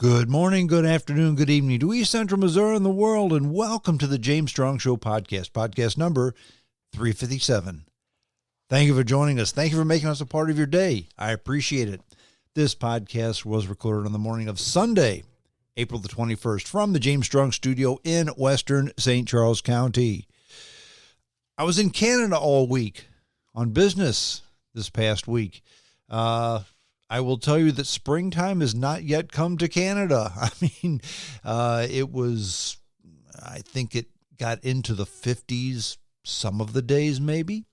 Good morning, good afternoon, good evening to East Central Missouri and the world, and welcome to the James Strong Show podcast number 357. Thank you for joining us. Thank you for making us a part of your day. I appreciate it. This podcast was recorded on the morning of Sunday, April the 21st, from the James Strong Studio in Western St. Charles County. I was in Canada all week on business this past week. I will tell you that springtime has not yet come to Canada. I mean, I think it got into the 50s some of the days maybe.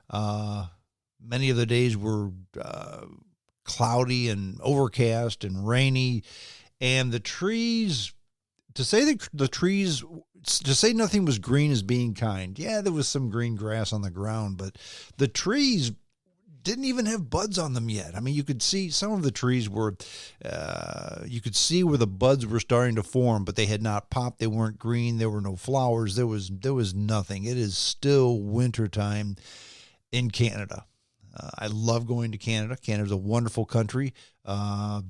Many of the days were cloudy and overcast and rainy. And the trees, to say nothing was green is being kind. Yeah, there was some green grass on the ground, but the trees didn't even have buds on them yet. I mean, you could see some of the trees were, you could see where the buds were starting to form, but they had not popped. They weren't green. There were no flowers. There was nothing. It is still wintertime in Canada. I love going to Canada. Canada's a wonderful country. I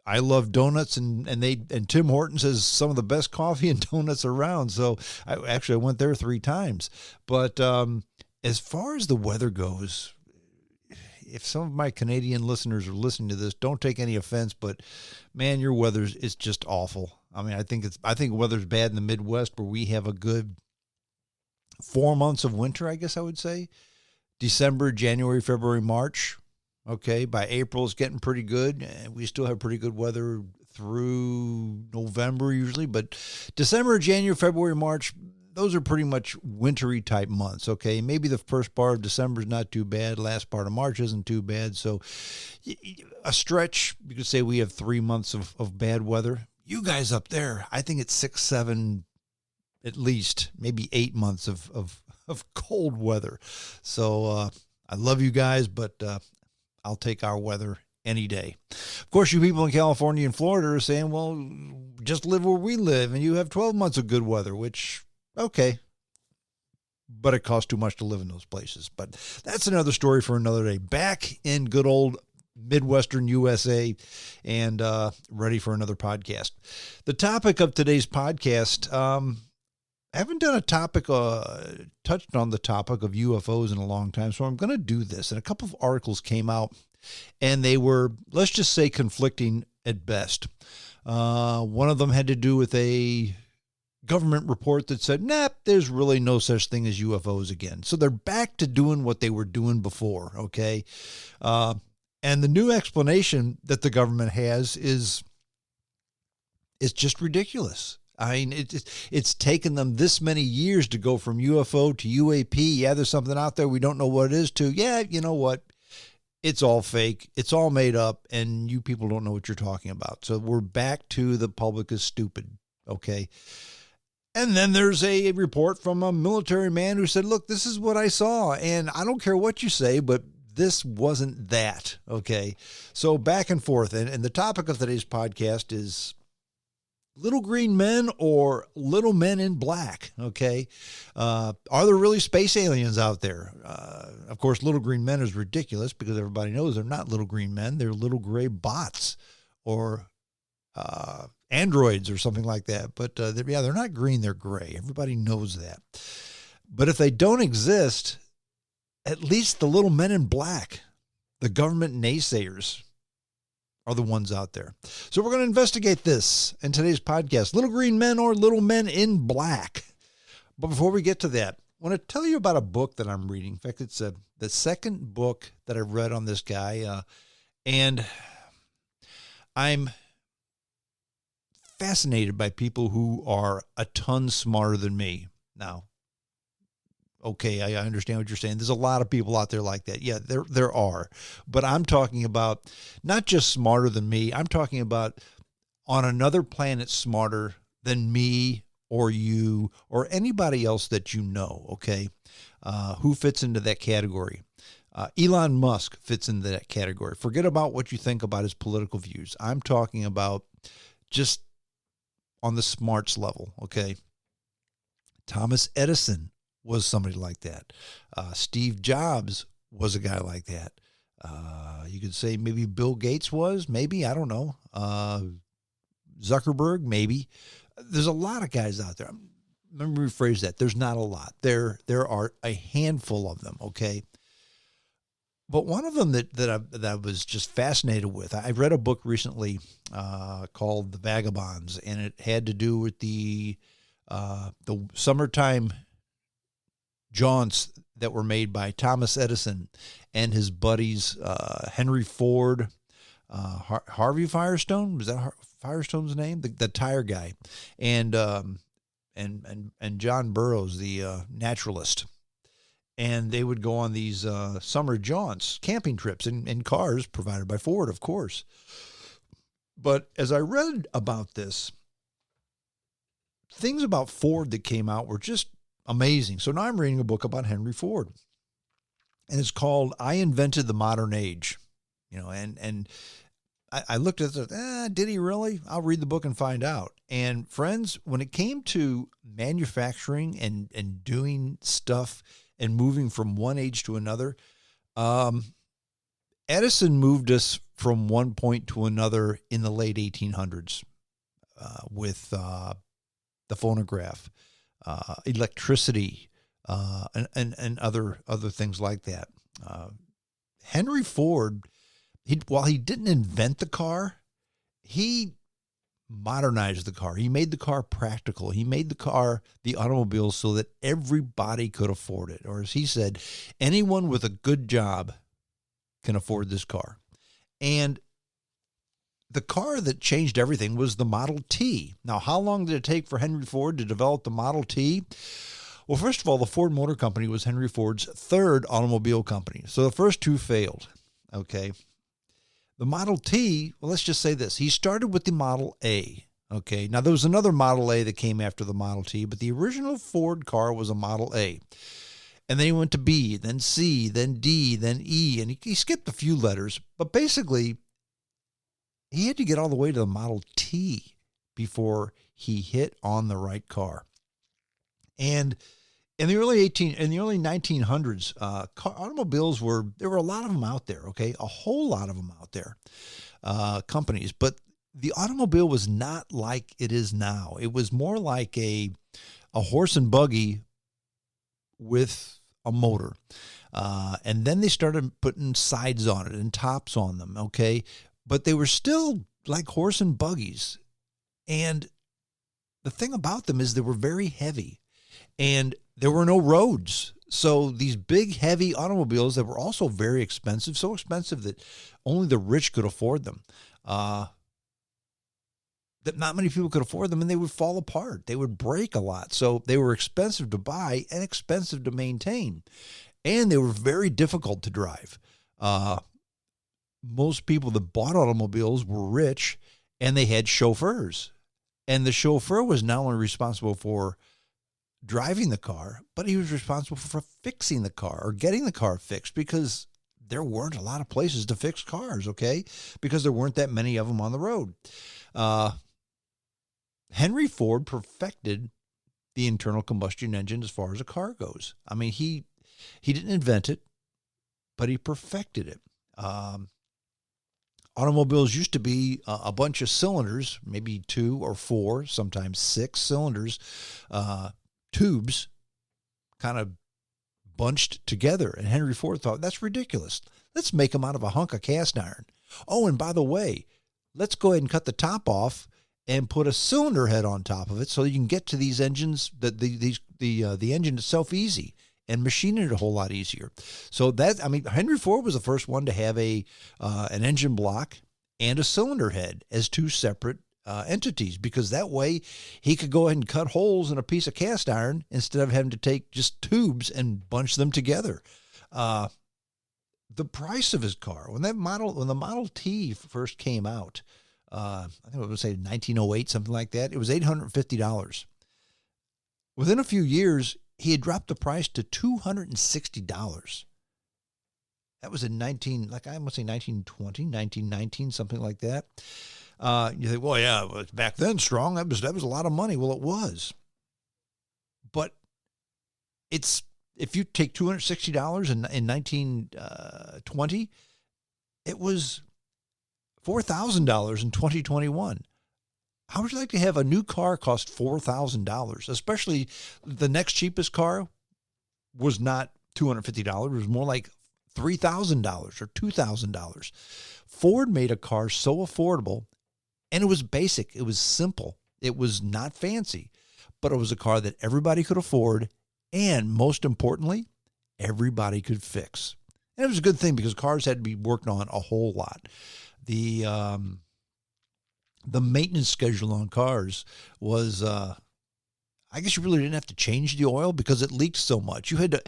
love donuts, and Tim Hortons has some of the best coffee and donuts around. So I went there 3 times, but, as far as the weather goes, if some of my Canadian listeners are listening to this, don't take any offense, but man, your weather is just awful. I mean, I think weather's bad in the Midwest, where we have a good 4 months of winter, I guess I would say. December, January, February, March. Okay, by April, it's getting pretty good. We still have pretty good weather through November usually, but December, January, February, March, those are pretty much wintry type months, okay? Maybe the first part of December is not too bad. Last part of March isn't too bad. So a stretch, you could say we have 3 months of bad weather. You guys up there, I think it's 6, 7, at least, maybe 8 months of cold weather. So I love you guys, but I'll take our weather any day. Of course, you people in California and Florida are saying, well, just live where we live, and you have 12 months of good weather, which... okay, but it costs too much to live in those places. But that's another story for another day. Back in good old Midwestern USA and ready for another podcast. The topic of today's podcast, I haven't done a topic, touched on the topic of UFOs in a long time, so I'm going to do this. And a couple of articles came out, and they were, let's just say, conflicting at best. One of them had to do with a government report that said, there's really no such thing as UFOs again. So they're back to doing what they were doing before, okay? And the new explanation that the government has is just ridiculous. I mean, it's taken them this many years to go from UFO to UAP. Yeah, there's something out there we don't know what it is to. Yeah, you know what? It's all fake. It's all made up, and you people don't know what you're talking about. So we're back to the public is stupid, okay? And then there's a report from a military man who said, look, this is what I saw. And I don't care what you say, but this wasn't that. Okay. So back and forth. And the topic of today's podcast is little green men or little men in black. Okay. Are there really space aliens out there? Of course, little green men is ridiculous because everybody knows they're not little green men. They're little gray bots or, androids or something like that. But they're not green, they're gray. Everybody knows that. But if they don't exist, at least the little men in black, the government naysayers, are the ones out there. So we're going to investigate this in today's podcast, little green men or little men in black. But before we get to that, I want to tell you about a book that I'm reading. In fact, it's the second book that I've read on this guy. And I'm fascinated by people who are a ton smarter than me. Now, okay, I understand what you're saying. There's a lot of people out there like that. Yeah, there are. But I'm talking about not just smarter than me. I'm talking about on another planet smarter than me or you or anybody else that you know, okay? Who fits into that category? Elon Musk fits into that category. Forget about what you think about his political views. I'm talking about just on the smarts level, okay? Thomas Edison was somebody like that. Steve Jobs was a guy like that. You could say maybe Bill Gates was, maybe, I don't know. Zuckerberg, maybe. There's a lot of guys out there. Let me rephrase that. There's not a lot. There are a handful of them, okay? But one of them that I was just fascinated with, I read a book recently called The Vagabonds, and it had to do with the summertime jaunts that were made by Thomas Edison and his buddies Henry Ford, Harvey Firestone. Was that Firestone's name? The tire guy, and John Burroughs, the naturalist. And they would go on these summer jaunts, camping trips in cars provided by Ford, of course. But as I read about this, things about Ford that came out were just amazing. So now I'm reading a book about Henry Ford, and it's called "I Invented the Modern Age." And I looked at it, did he really? I'll read the book and find out. And friends, when it came to manufacturing and doing stuff and moving from one age to another, Edison moved us from one point to another in the late 1800s with the phonograph, electricity, and other things like that. Henry Ford, while he didn't invent the car, he modernized the car. He made the car practical. He made the automobile, so that everybody could afford it. Or as he said, anyone with a good job can afford this car. And the car that changed everything was the Model T. Now, how long did it take for Henry Ford to develop the Model T? Well, first of all, the Ford Motor Company was Henry Ford's third automobile company. So the first two failed, okay? The Model T, well, let's just say this. He started with the Model A, okay? Now, there was another Model A that came after the Model T, but the original Ford car was a Model A. And then he went to B, then C, then D, then E, and he skipped a few letters. But basically, he had to get all the way to the Model T before he hit on the right car. And in the early 1900s, automobiles there were a lot of them out there, okay? A whole lot of them out there, companies. But the automobile was not like it is now. It was more like a horse and buggy with a motor. And then they started putting sides on it and tops on them, okay? But they were still like horse and buggies. And the thing about them is they were very heavy. And there were no roads. So these big, heavy automobiles that were also very expensive, so expensive that only the rich could afford them, that not many people could afford them, and they would fall apart. They would break a lot. So they were expensive to buy and expensive to maintain. And they were very difficult to drive. Most people that bought automobiles were rich, and they had chauffeurs. And the chauffeur was not only responsible for driving the car, but he was responsible for fixing the car or getting the car fixed, because there weren't a lot of places to fix cars, okay? Because there weren't that many of them on the road. Henry Ford perfected the internal combustion engine as far as a car goes. I mean, he didn't invent it, but he perfected it. Automobiles used to be a bunch of cylinders, maybe 2 or 4, sometimes 6 cylinders, tubes kind of bunched together. And Henry Ford thought, that's ridiculous. Let's make them out of a hunk of cast iron. Oh, and by the way, let's go ahead and cut the top off and put a cylinder head on top of it, so you can get to these engines, the engine itself, easy, and machine it a whole lot easier. So Henry Ford was the first one to have an engine block and a cylinder head as 2 separate entities, because that way he could go ahead and cut holes in a piece of cast iron instead of having to take just tubes and bunch them together. The price of his car, when the Model T first came out, I think I would say 1908, something like that, it was $850. Within a few years, he had dropped the price to $260. That was in 1920, 1919, something like that. You think, well, yeah, back then, strong. That was a lot of money. Well, it was. But if you take $260 in 1920, It was $4,000 in 2021. How would you like to have a new car cost $4,000? Especially the next cheapest car was not $250. It was more like $3,000 or $2,000. Ford made a car so affordable, and it was basic. It was simple. It was not fancy, but it was a car that everybody could afford, and most importantly, everybody could fix. And it was a good thing because cars had to be worked on a whole lot. The maintenance schedule on cars was, I guess you really didn't have to change the oil because it leaked so much. You had to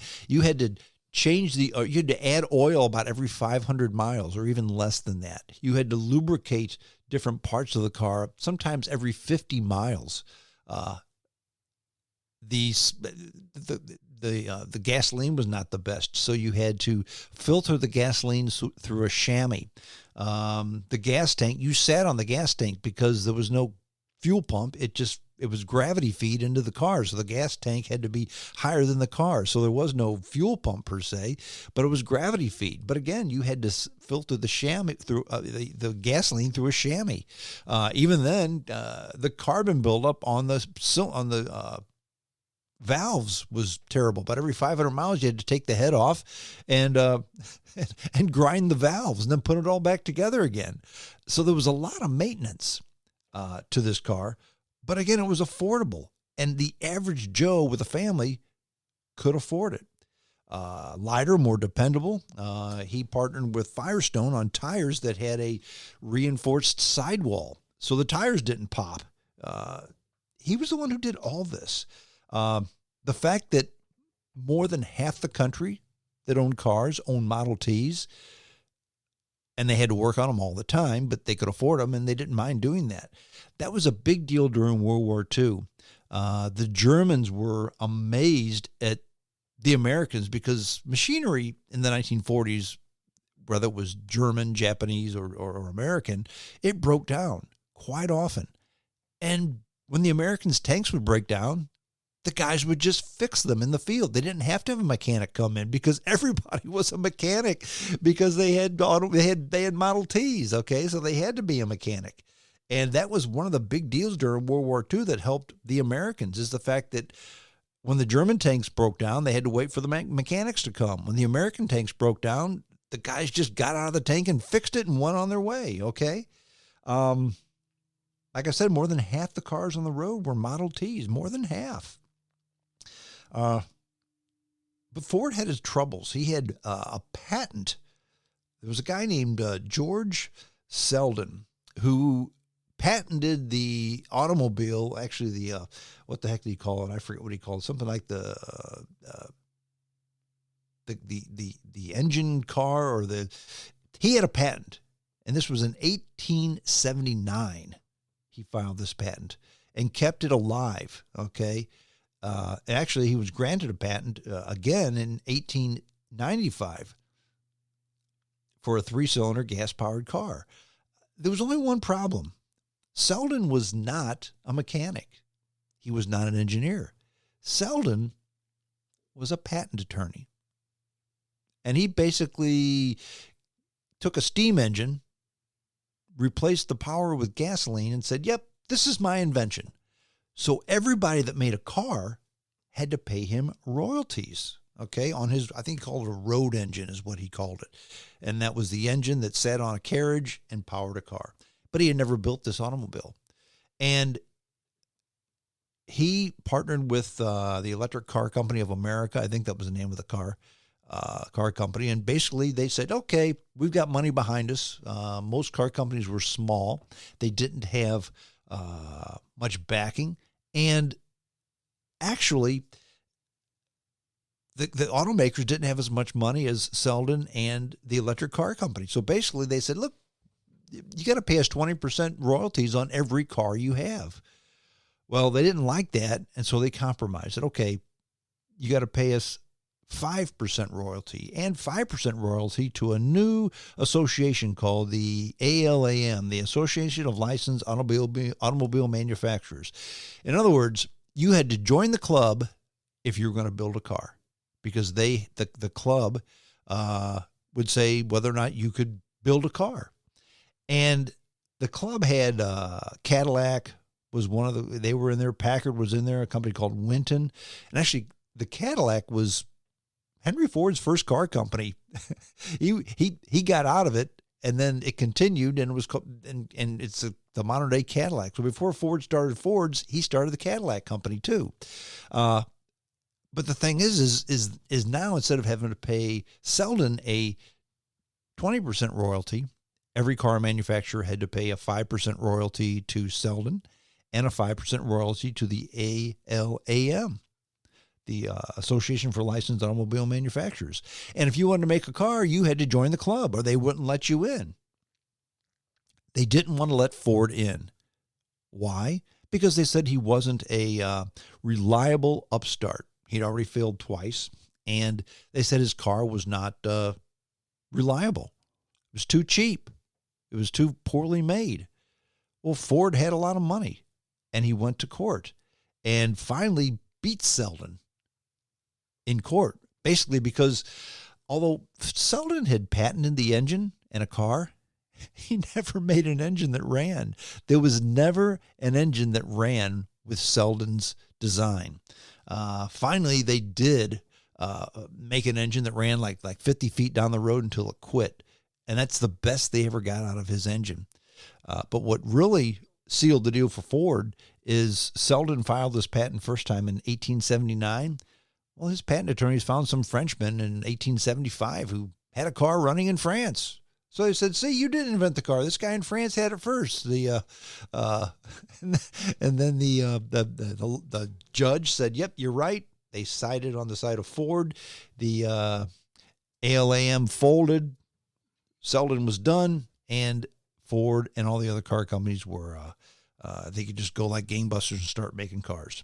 change you had to add oil about every 500 miles or even less than that. You had to lubricate different parts of the car, sometimes every 50 miles. The gasoline was not the best, so you had to filter the gasoline through a chamois. The gas tank, you sat on the gas tank because there was no fuel pump. It was gravity feed into the car, so the gas tank had to be higher than the car. So there was no fuel pump per se, but it was gravity feed. But again, you had to filter the chamois through the gasoline through a chamois. Even then, the carbon buildup on the valves was terrible. But every 500 miles, you had to take the head off and grind the valves and then put it all back together again. So there was a lot of maintenance to this car. But again, it was affordable, and the average Joe with a family could afford it. Lighter, more dependable. He partnered with Firestone on tires that had a reinforced sidewall, so the tires didn't pop. He was the one who did all this. The fact that more than half the country that owned cars owned Model Ts, and they had to work on them all the time, but they could afford them, and they didn't mind doing that. That was a big deal during World War II. The Germans were amazed at the Americans because machinery in the 1940s, whether it was German, Japanese, or American, it broke down quite often. And when the Americans' tanks would break down, the guys would just fix them in the field. They didn't have to have a mechanic come in because everybody was a mechanic because they had Model Ts, okay? So they had to be a mechanic. And that was one of the big deals during World War II that helped the Americans, is the fact that when the German tanks broke down, they had to wait for the mechanics to come. When the American tanks broke down, the guys just got out of the tank and fixed it and went on their way, okay? Like I said, more than half the cars on the road were Model Ts, more than half. But Ford had his troubles. He had a patent. There was a guy named George Selden who patented the automobile. Actually, what the heck did he call it? I forget what he called it. Something like the engine car, or he had a patent, and this was in 1879. He filed this patent and kept it alive. Okay. Actually, he was granted a patent again in 1895 for a 3-cylinder gas-powered car. There was only one problem. Selden was not a mechanic. He was not an engineer. Selden was a patent attorney. And he basically took a steam engine, replaced the power with gasoline, and said, yep, this is my invention. So everybody that made a car had to pay him royalties, okay, on his, I think he called it a road engine is what he called it. And that was the engine that sat on a carriage and powered a car. But he had never built this automobile. And he partnered with the Electric Car Company of America. I think that was the name of the car company. And basically they said, okay, we've got money behind us. Most car companies were small. They didn't have much backing. And actually, the automakers didn't have as much money as Selden and the Electric Car Company. So basically they said, look, you got to pay us 20% royalties on every car you have. Well, they didn't like that, and so they compromised. Said, okay, you got to pay us 5% royalty and 5% royalty to a new association called the ALAM, the Association of Licensed Automobile Manufacturers. In other words, you had to join the club if you were going to build a car, because the club would say whether or not you could build a car. And the club had Cadillac was one of the, they were in there. Packard was in there, a company called Winton. And actually, the Cadillac was Henry Ford's first car company. he got out of it, and then it continued, and it was and it's the modern day Cadillac. So before Ford started Ford's, he started the Cadillac company too. But the thing is now, instead of having to pay Selden a 20% royalty, every car manufacturer had to pay a 5% royalty to Selden and a 5% royalty to the ALAM, the Association for Licensed Automobile Manufacturers. And if you wanted to make a car, you had to join the club or they wouldn't let you in. They didn't want to let Ford in. Why? Because they said he wasn't a reliable upstart. He'd already failed twice, and they said his car was not reliable. It was too cheap. It was too poorly made. Well, Ford had a lot of money, and he went to court and finally beat Selden in court, basically because although Selden had patented the engine in a car, he never made an engine that ran. There was never an engine that ran with Selden's design. Finally, they did make an engine that ran like 50 feet down the road until it quit. And that's the best they ever got out of his engine. But what really sealed the deal for Ford is Selden filed this patent first time in 1879. Well, his patent attorneys found some Frenchman in 1875 who had a car running in France. So they said, see, you didn't invent the car. This guy in France had it first. And then the judge said, yep, you're right. They sided on the side of Ford. The ALAM folded. Selden was done, and Ford and all the other car companies were, they could just go like gangbusters and start making cars.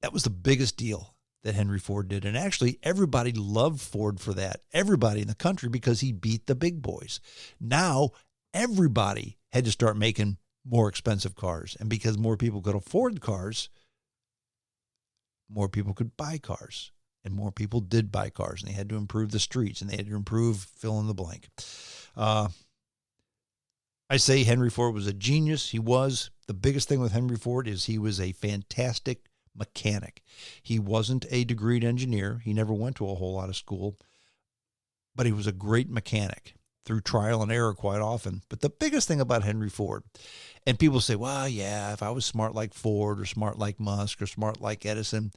That was the biggest deal that Henry Ford did. And actually, everybody loved Ford for that. Everybody in the country, because he beat the big boys. Now, everybody had to start making more expensive cars. And because more people could afford cars, more people could buy cars. And more people did buy cars. And they had to improve the streets. And they had to improve fill in the blank. I say Henry Ford was a genius. He was. The biggest thing with Henry Ford is he was a fantastic mechanic. He wasn't a degreed engineer. He never went to a whole lot of school, but he was a great mechanic through trial and error quite often. But the biggest thing about Henry Ford, and people say, well, yeah, if I was smart like Ford or smart like Musk or smart like Edison,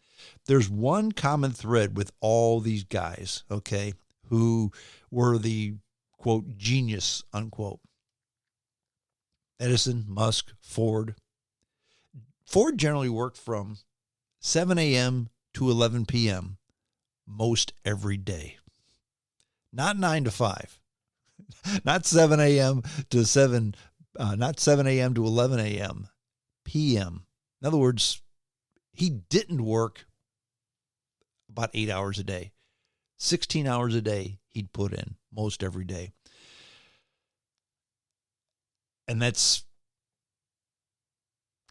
there's one common thread with all these guys, okay, who were the, quote, genius, unquote. Edison, Musk, Ford. Ford generally worked from 7 a.m. to 11 p.m. most every day. Not 9 to 5. Not 7 a.m. to 7, not 7 a.m. to 11 a.m. p.m. In other words, he didn't work about 8 hours a day. 16 hours a day he'd put in most every day. And that's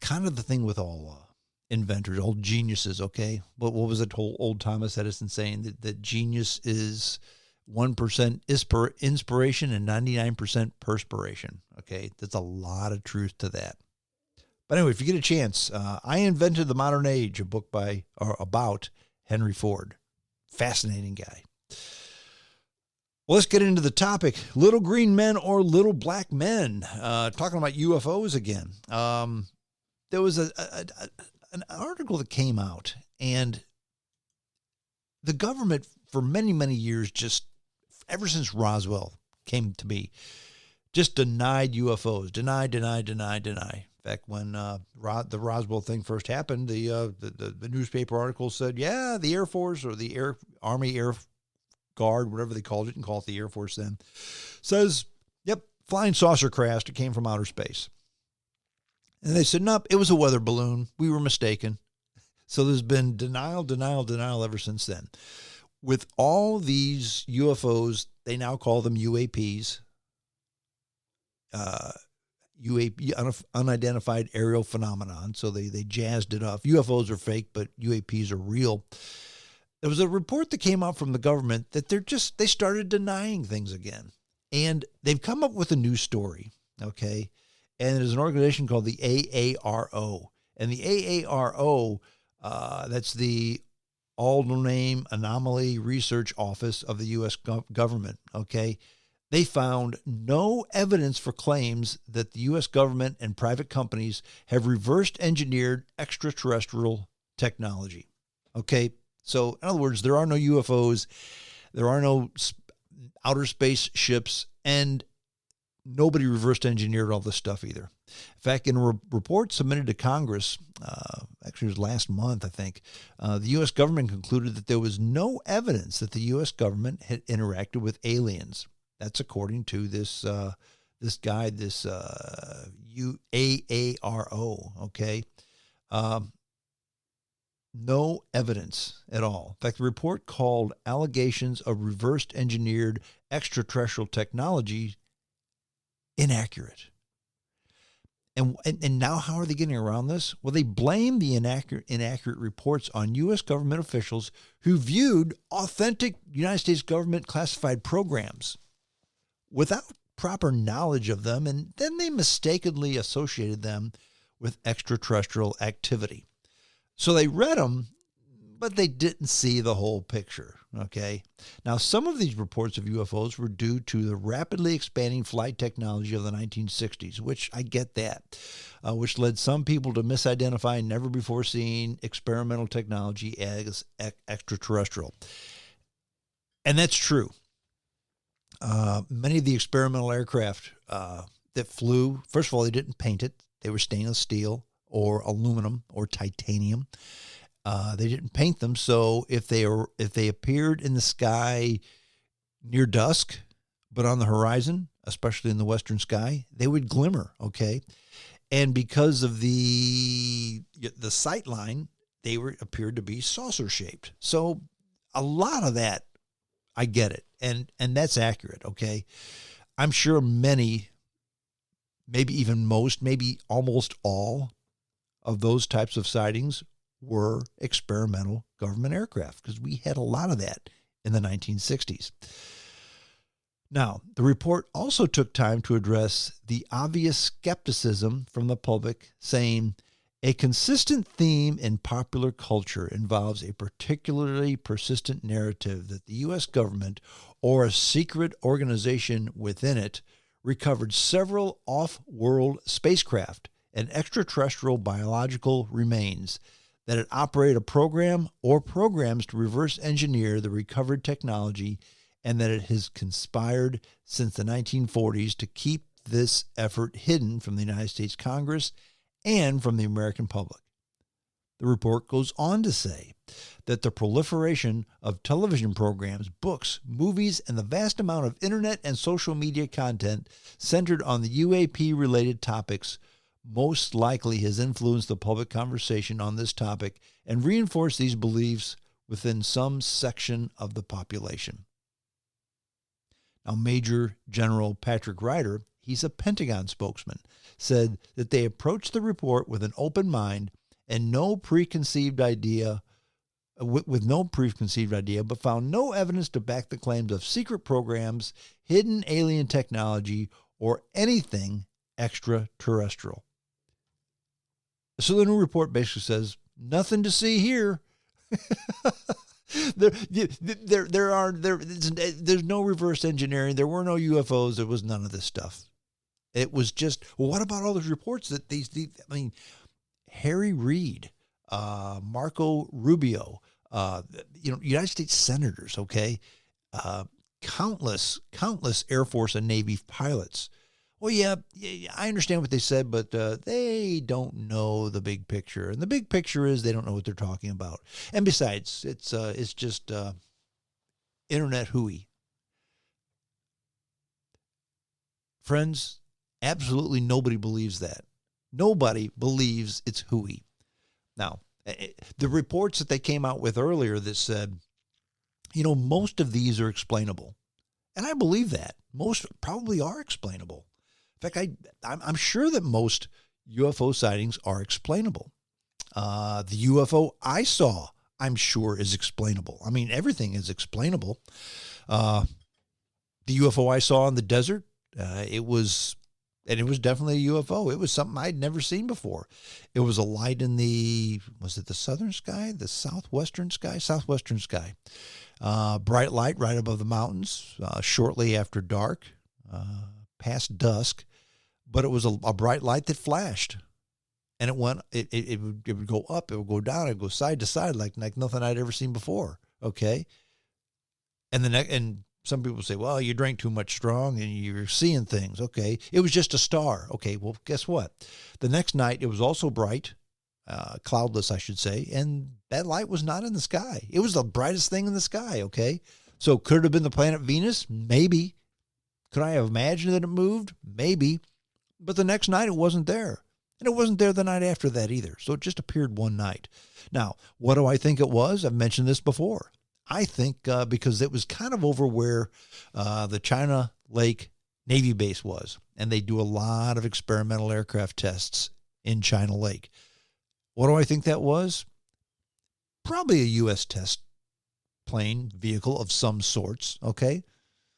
kind of the thing with all inventors, all geniuses, okay? But what was it old Thomas Edison saying? That genius is 1% inspiration and 99% perspiration, okay? There's a lot of truth to that. But anyway, if you get a chance, I Invented the Modern Age, a book about Henry Ford. Fascinating guy. Well, let's get into the topic. Little green men or little black men. Talking about UFOs again. There was an article that came out, and the government for many, many years, just ever since Roswell came to be, just denied UFOs. Deny. In fact, when the Roswell thing first happened, the newspaper article said, yeah, the Air Force or the Army Air Guard, whatever they called it, and call it the Air Force then, says, yep, flying saucer crashed. It came from outer space. And they said, nope, it was a weather balloon. We were mistaken. So there's been denial ever since then. With all these UFOs, they now call them UAPs, UAP, unidentified aerial phenomenon. So they jazzed it up. UFOs are fake, but UAPs are real. There was a report that came out from the government that they started denying things again. And they've come up with a new story, okay? And there's an organization called the AARO. And the AARO, that's the All-Name Anomaly Research Office of the U.S. government, okay? They found no evidence for claims that the U.S. government and private companies have reversed engineered extraterrestrial technology, okay? So, in other words, there are no UFOs, there are no outer space ships, and nobody reversed engineered all this stuff either. In fact, in a report submitted to Congress, actually it was last month, I think, the U.S. government concluded that there was no evidence that the U.S. government had interacted with aliens. That's according to this guide, this AARO, okay? No evidence at all. In fact, the report called allegations of reversed engineered extraterrestrial technology inaccurate. And now how are they getting around this? Well, they blame the inaccurate reports on U.S. government officials who viewed authentic United States government classified programs without proper knowledge of them, and then they mistakenly associated them with extraterrestrial activity. So they read them, but they didn't see the whole picture, okay? Now, some of these reports of UFOs were due to the rapidly expanding flight technology of the 1960s, which I get that, which led some people to misidentify never-before-seen experimental technology as extraterrestrial. And that's true. Many of the experimental aircraft that flew, first of all, they didn't paint it. They were stainless steel or aluminum or titanium. They didn't paint them, so if they appeared in the sky near dusk, but on the horizon, especially in the western sky, they would glimmer, okay? And because of the sight line, they appeared to be saucer-shaped. So a lot of that, I get it, and that's accurate, okay? I'm sure many, maybe even most, maybe almost all of those types of sightings were experimental government aircraft, because we had a lot of that in the 1960s. Now, the report also took time to address the obvious skepticism from the public, saying, a consistent theme in popular culture involves a particularly persistent narrative that the U.S. government or a secret organization within it recovered several off-world spacecraft and extraterrestrial biological remains, that it operated a program or programs to reverse engineer the recovered technology, and that it has conspired since the 1940s to keep this effort hidden from the United States Congress and from the American public. The report goes on to say that the proliferation of television programs, books, movies, and the vast amount of internet and social media content centered on the UAP-related topics most likely has influenced the public conversation on this topic and reinforced these beliefs within some section of the population. Now, Major General Patrick Ryder, he's a Pentagon spokesman, said that they approached the report with an open mind and no preconceived idea, but found no evidence to back the claims of secret programs, hidden alien technology, or anything extraterrestrial. So the new report basically says, nothing to see here. There's no reverse engineering. There were no UFOs. There was none of this stuff. It was just, well, what about all those reports that Harry Reid, Marco Rubio, United States senators, okay, countless Air Force and Navy pilots. Well, yeah, I understand what they said, but they don't know the big picture. And the big picture is they don't know what they're talking about. And besides, it's just internet hooey. Friends, absolutely nobody believes that. Nobody believes it's hooey. Now, the reports that they came out with earlier that said, most of these are explainable. And I believe that. Most probably are explainable. In fact, I'm sure that most UFO sightings are explainable. The UFO I saw, I'm sure, is explainable. I mean, everything is explainable. The The UFO I saw in the desert, it was definitely a UFO. It was something I'd never seen before. It was a light in was it the southern sky, the southwestern sky? Southwestern sky. Bright light right above the mountains, shortly after dark, past dusk, but it was a bright light that flashed. And it would go up, it would go down, it would go side to side like nothing I'd ever seen before. Okay. And some people say, well, you drank too much strong and you're seeing things. Okay. It was just a star. Okay. Well, guess what? The next night, it was also bright, cloudless, I should say. And that light was not in the sky. It was the brightest thing in the sky. Okay. So could it have been the planet Venus? Maybe. Could I have imagined that it moved? Maybe. But the next night, it wasn't there. And it wasn't there the night after that either. So it just appeared one night. Now, what do I think it was? I've mentioned this before. I think because it was kind of over where the China Lake Navy base was, and they do a lot of experimental aircraft tests in China Lake. What do I think that was? Probably a U.S. test plane vehicle of some sorts, okay,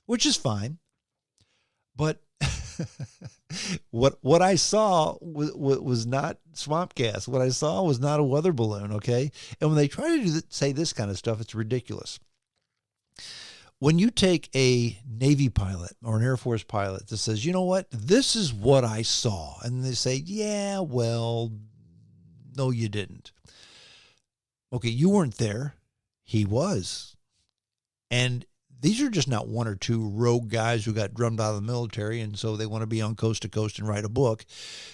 which is fine. But what I saw was not swamp gas. What I saw was not a weather balloon, okay? And when they try to say this kind of stuff, it's ridiculous. When you take a Navy pilot or an Air Force pilot that says, you know what, this is what I saw, and they say, yeah, well, no, you didn't. Okay, you weren't there. He was. And these are just not one or two rogue guys who got drummed out of the military and so they want to be on coast to coast and write a book.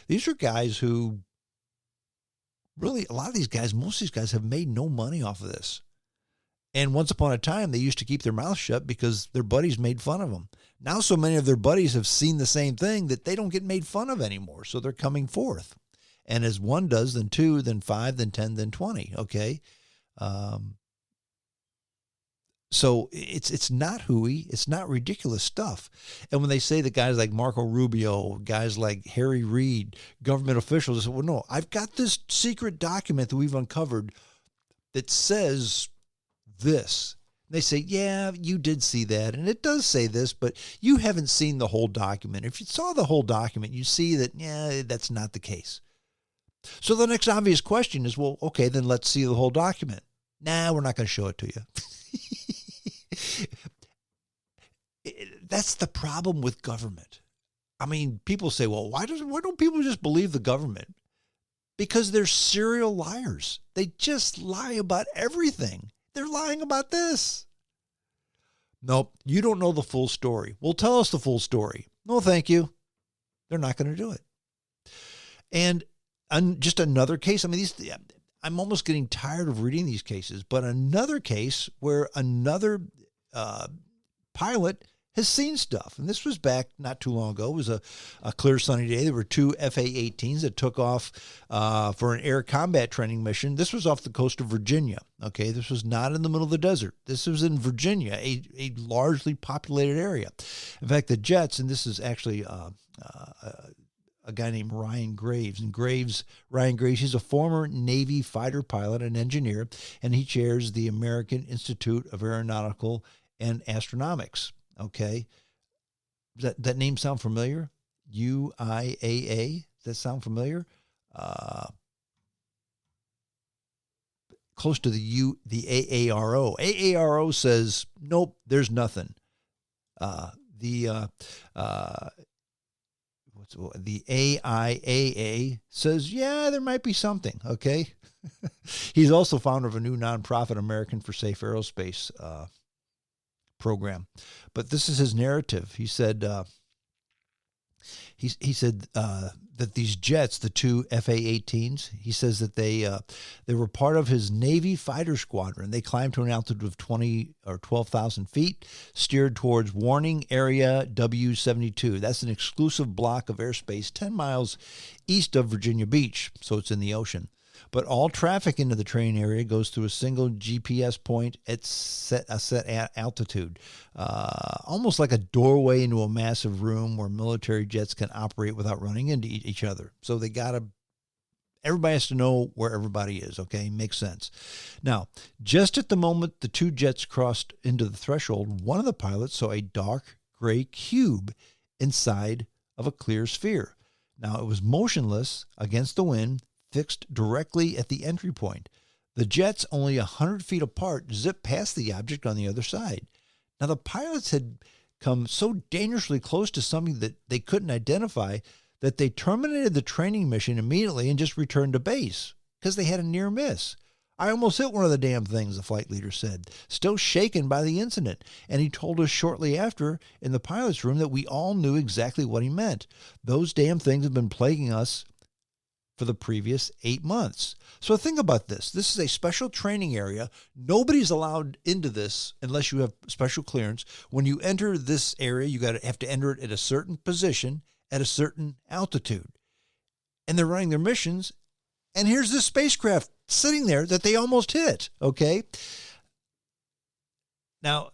These are guys who really, most of these guys have made no money off of this. And once upon a time, they used to keep their mouth shut because their buddies made fun of them. Now so many of their buddies have seen the same thing that they don't get made fun of anymore. So they're coming forth. And as one does, then two, then 5, then 10, then 20. Okay. So it's not hooey. It's not ridiculous stuff. And when they say that guys like Marco Rubio, guys like Harry Reid, government officials, they say, well, no, I've got this secret document that we've uncovered that says this. They say, yeah, you did see that. And it does say this, but you haven't seen the whole document. If you saw the whole document, you see that, yeah, that's not the case. So the next obvious question is, well, okay, then let's see the whole document. Nah, we're not going to show it to you. That's the problem with government. I mean, people say, well, why don't people just believe the government? Because they're serial liars. They just lie about everything. They're lying about this. Nope, you don't know the full story. Well, tell us the full story. No, thank you. They're not going to do it. And just another case. I mean, I'm almost getting tired of reading these cases, but another case where another pilot has seen stuff. And this was back not too long ago. It was a clear sunny day. There were 2 FA-18s that took off for an air combat training mission. This was off the coast of Virginia. Okay, this was not in the middle of the desert. This was in Virginia, a largely populated area. In fact, the jets, and this is actually a guy named Ryan Graves. And Ryan Graves, he's a former Navy fighter pilot and engineer, and he chairs the American Institute of Aeronautical and Astronomics. Okay. Does that name sound familiar? UIAA? Does that sound familiar? Close to the AARO. AARO says, nope, there's nothing. The AIAA says, yeah, there might be something. Okay. He's also founder of a new nonprofit, American for Safe Aerospace program. But this is his narrative. He said, he said that these jets, the 2 FA-18s, he says that they were part of his Navy fighter squadron. They climbed to an altitude of 20 or 12,000 feet, steered towards warning area W-72. That's an exclusive block of airspace 10 miles east of Virginia Beach, so it's in the ocean. But all traffic into the training area goes through a single GPS point at a set altitude, almost like a doorway into a massive room where military jets can operate without running into each other. So everybody has to know where everybody is, okay? Makes sense. Now, just at the moment the 2 jets crossed into the threshold, one of the pilots saw a dark gray cube inside of a clear sphere. Now, it was motionless against the wind, fixed directly at the entry point. The jets, only 100 feet apart, zipped past the object on the other side. Now, the pilots had come so dangerously close to something that they couldn't identify that they terminated the training mission immediately and just returned to base because they had a near miss. I almost hit one of the damn things, the flight leader said, still shaken by the incident. And he told us shortly after in the pilot's room that we all knew exactly what he meant. Those damn things have been plaguing us for the previous 8 months. So think about this. This is a special training area. Nobody's allowed into this unless you have special clearance. When you enter this area, you have to enter it at a certain position at a certain altitude. And they're running their missions. And here's this spacecraft sitting there that they almost hit. Okay. Now,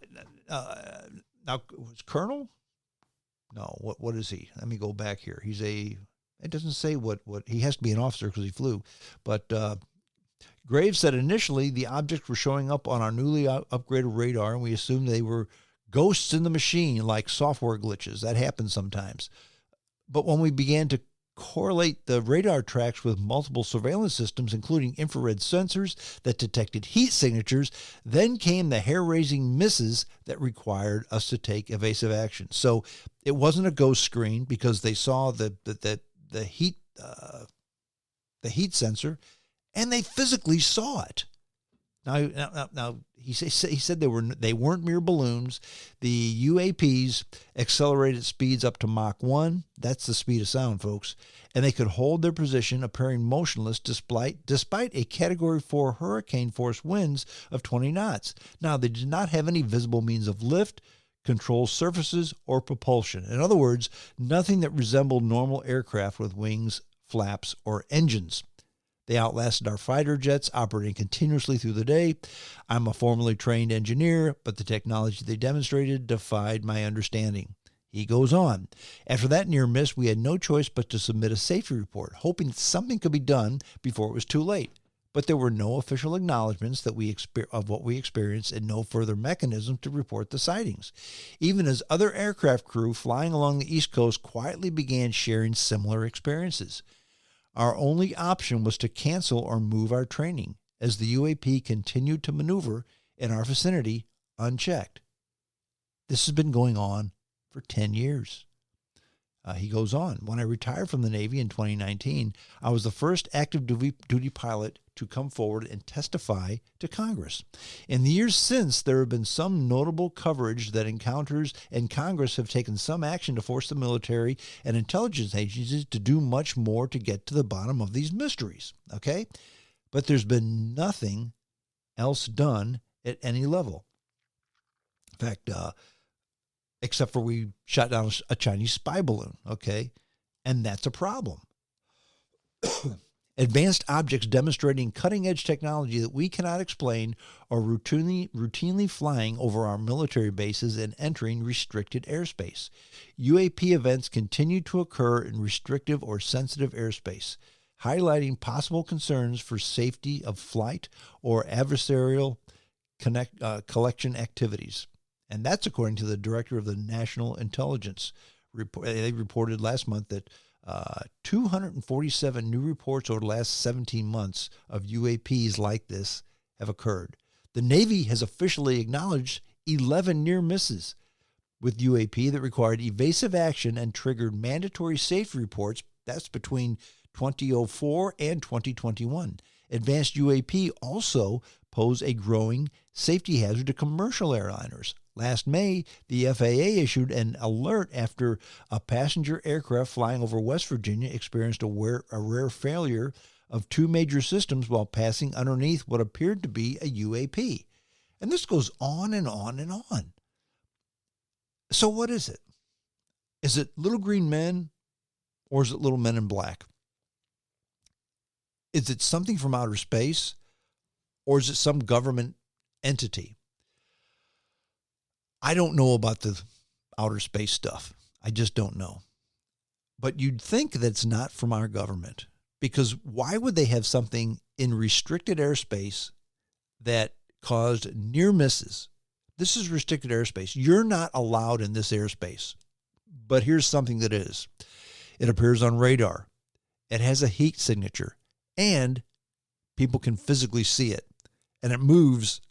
was Colonel? No, what is he? Let me go back here. It doesn't say what he has to be an officer because he flew. But Graves said initially the objects were showing up on our newly upgraded radar, and we assumed they were ghosts in the machine, like software glitches. That happens sometimes. But when we began to correlate the radar tracks with multiple surveillance systems, including infrared sensors that detected heat signatures, then came the hair-raising misses that required us to take evasive action. So it wasn't a ghost screen because they saw the heat sensor, and they physically saw it. Now he said they weren't mere balloons. The UAPs accelerated speeds up to Mach 1. That's the speed of sound, folks. And they could hold their position, appearing motionless despite a Category 4 hurricane force winds of 20 knots. Now, they did not have any visible means of lift, control surfaces, or propulsion. In other words, nothing that resembled normal aircraft with wings, flaps, or engines. They outlasted our fighter jets, operating continuously through the day. I'm a formerly trained engineer, but the technology they demonstrated defied my understanding. He goes on. After that near miss, we had no choice but to submit a safety report, hoping that something could be done before it was too late. But there were no official acknowledgments of what we experienced and no further mechanism to report the sightings, even as other aircraft crew flying along the East Coast quietly began sharing similar experiences. Our only option was to cancel or move our training, as the UAP continued to maneuver in our vicinity unchecked. This has been going on for 10 years. He goes on. When I retired from the Navy in 2019, I was the first active duty pilot to come forward and testify to Congress. In the years since, there have been some notable coverage that encounters and Congress have taken some action to force the military and intelligence agencies to do much more to get to the bottom of these mysteries. Okay? But there's been nothing else done at any level. In fact, except for we shot down a Chinese spy balloon, okay? And that's a problem. Advanced objects demonstrating cutting-edge technology that we cannot explain are routinely flying over our military bases and entering restricted airspace. UAP events continue to occur in restrictive or sensitive airspace, highlighting possible concerns for safety of flight or adversarial collection activities. And that's according to the director of the National Intelligence. They reported last month that 247 new reports over the last 17 months of UAPs like this have occurred. The Navy has officially acknowledged 11 near misses with UAP that required evasive action and triggered mandatory safety reports. That's between 2004 and 2021. Advanced UAP also pose a growing safety hazard to commercial airliners. Last May, the FAA issued an alert after a passenger aircraft flying over West Virginia experienced a rare failure of two major systems while passing underneath what appeared to be a UAP. And this goes on and on and on. So what is it? Is it little green men or is it little men in black? Is it something from outer space or is it some government entity? I don't know about the outer space stuff. I just don't know. But you'd think that it's not from our government, because why would they have something in restricted airspace that caused near misses? This is restricted airspace. You're not allowed in this airspace. But here's something that is. It appears on radar. It has a heat signature. And people can physically see it. And it moves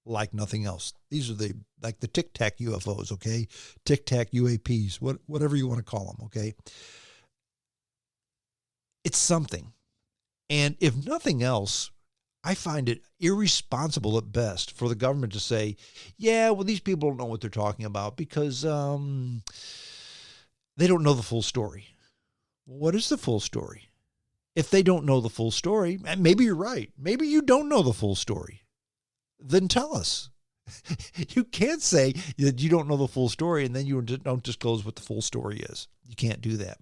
like nothing else. These are like the Tic Tac UFOs, okay? Tic Tac UAPs, whatever you want to call them, okay? It's something. And if nothing else, I find it irresponsible at best for the government to say, yeah, well, these people don't know what they're talking about because they don't know the full story. What is the full story? If they don't know the full story, and maybe you're right. Maybe you don't know the full story. Then tell us. You can't say that you don't know the full story and then you don't disclose what the full story is. You can't do that.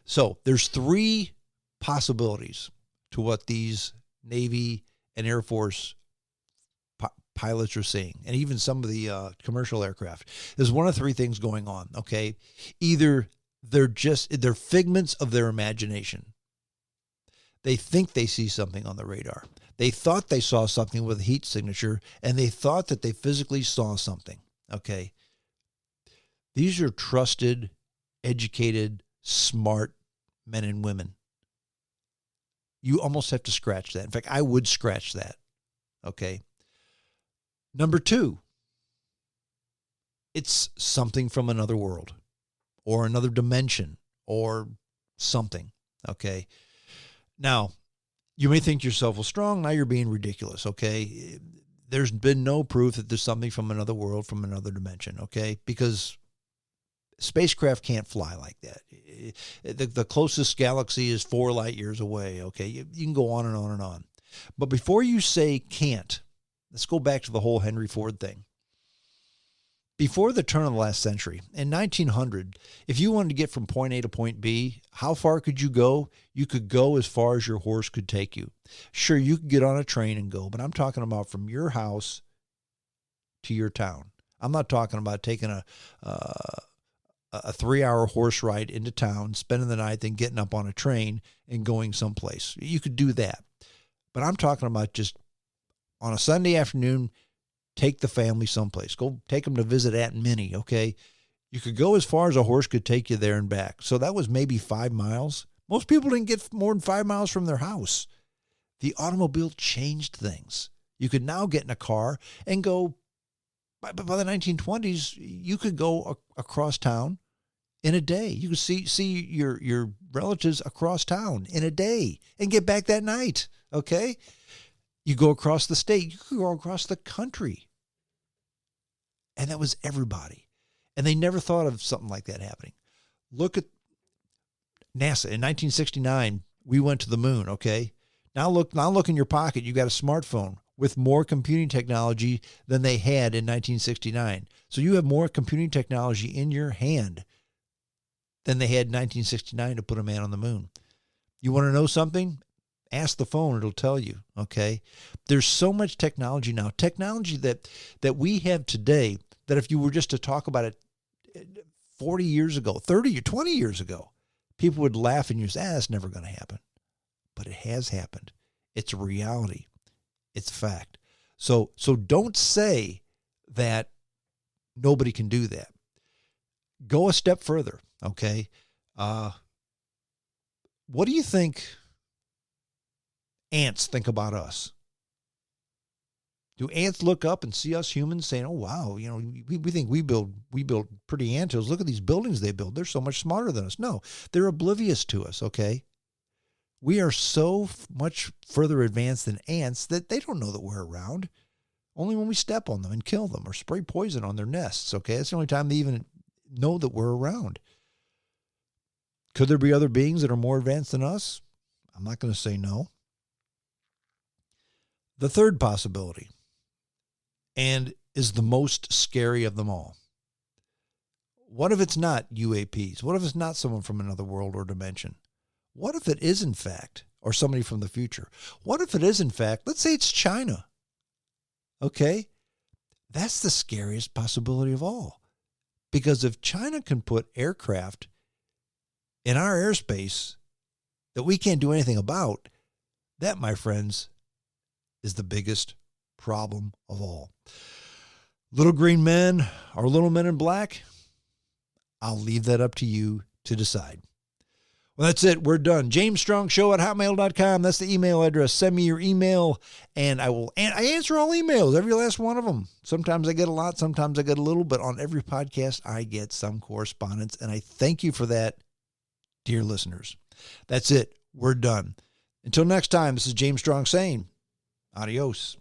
So there's 3 possibilities to what these Navy and Air Force pilots are seeing, and even some of the commercial aircraft. There's one of 3 things going on, okay? Either they're figments of their imagination. They think they see something on the radar. They thought they saw something with a heat signature, and they thought that they physically saw something, okay? These are trusted, educated, smart men and women. You almost have to scratch that. In fact, I would scratch that, okay? Number 2, it's something from another world or another dimension or something, okay? Now, you may think to yourself, well, Strong, now you're being ridiculous, okay? There's been no proof that there's something from another world, from another dimension, okay? Because spacecraft can't fly like that. The closest galaxy is 4 light years away, okay? You can go on and on and on. But before you say can't, let's go back to the whole Henry Ford thing. Before the turn of the last century, in 1900, if you wanted to get from point A to point B, how far could you go? You could go as far as your horse could take you. Sure, you could get on a train and go, but I'm talking about from your house to your town. I'm not talking about taking a 3-hour horse ride into town, spending the night, then getting up on a train and going someplace. You could do that. But I'm talking about just on a Sunday afternoon, take the family someplace. Go take them to visit Aunt Minnie, okay? You could go as far as a horse could take you there and back. So that was maybe 5 miles. Most people didn't get more than 5 miles from their house. The automobile changed things. You could now get in a car and go, by the 1920s, you could go across town in a day. You could see your relatives across town in a day and get back that night, okay? You go across the state. You could go across the country. And that was everybody. And they never thought of something like that happening. Look at NASA. In 1969, we went to the moon, okay? Now look in your pocket. You got a smartphone with more computing technology than they had in 1969. So you have more computing technology in your hand than they had in 1969 to put a man on the moon. You want to know something? Ask the phone, it'll tell you, okay? There's so much technology now. Technology that we have today that if you were just to talk about it 40 years ago, 30 or 20 years ago, people would laugh and you say, that's never going to happen. But it has happened. It's a reality. It's a fact. So don't say that nobody can do that. Go a step further, okay? What do you think ants think about us? Do ants look up and see us humans saying, oh, wow, we think we build pretty anthills. Look at these buildings they build. They're so much smarter than us. No, they're oblivious to us, okay? We are so much further advanced than ants that they don't know that we're around. Only when we step on them and kill them or spray poison on their nests, okay? That's the only time they even know that we're around. Could there be other beings that are more advanced than us? I'm not going to say no. The third possibility, and is the most scary of them all. What if it's not UAPs? What if it's not someone from another world or dimension? What if it is in fact, or somebody from the future? What if it is in fact, let's say it's China. Okay? That's the scariest possibility of all. Because if China can put aircraft in our airspace that we can't do anything about, that, my friends, is the biggest problem of all. little green men or little men in black, I'll leave that up to you to decide. Well, that's it. We're done. JamesStrongShow@hotmail.com. That's the email address. Send me your email, and I answer all emails, every last one of them. Sometimes I get a lot, sometimes I get a little, but on every podcast, I get some correspondence, and I thank you for that, dear listeners. That's it. We're done. Until next time, this is James Strong saying, adios.